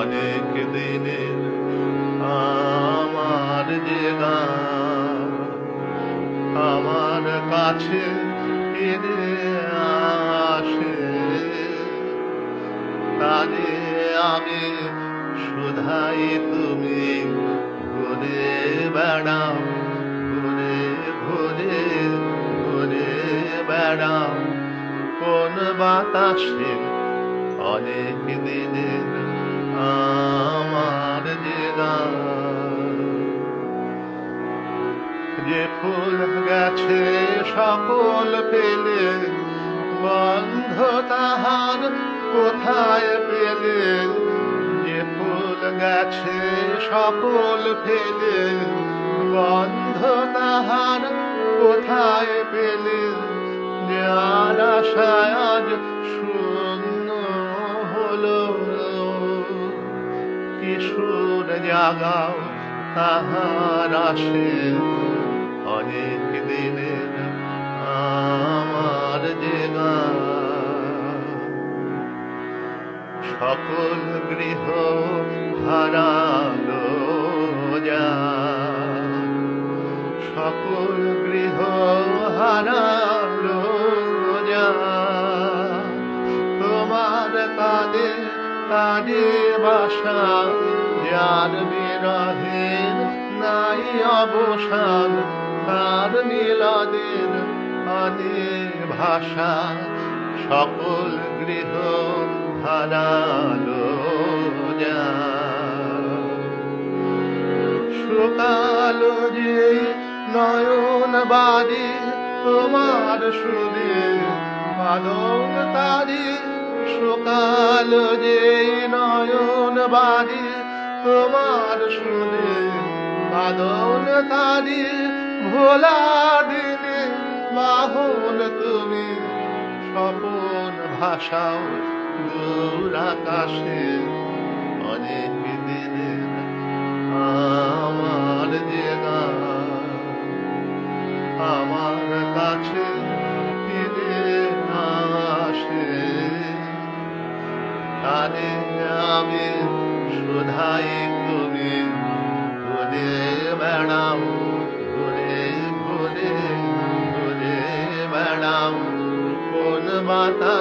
অনেক দিনের আমার যে গান আমার কাছে ফিরে আসে, তারে আমি শুধাই তুমি ঘুরে বেড়াও, ঘুরে ঘুরে ঘুরে বেড়াও কোন বাতাসে অনেক দিনের আমার যে গান। যে ফুল গেছে সকল পেলে বন্ধ তাহার কোথায় পেলে, যে ফুল গেছে সকল ফেলে বন্ধ তাহার কোথায় পেলে, যে আর আশায় আজ শূন্য হলো, কিশোর জাগাও তাহার আসে অনেক দিনের আমার যে গান। সকল গৃহ হারালো যার, সকল গৃহ হারালো যার, তোমার তাদে তাদে বাসা যার বিরহের নাই অবসান, তার মিলনের আনে ভাষা সকল গৃহ হারালো যার। শুকালো যে নয়ন বাড়ি তোমার সুরে বাদন তারি, শুকালো যে নয়ন বাড়ি তোমার সুরে বাদন তারি, ভোলা দিনে বাহন তুমি স্বপন ভাষাও দূর আকাশে অনেক দিনের আমার যে গান আমার কাছে ফিরে আসে, তারে আমি শুধাই তুমি ঘুরে বেড়াও, ঘুরে ঘুরে ঘুরে বেড়াও কোন বাতা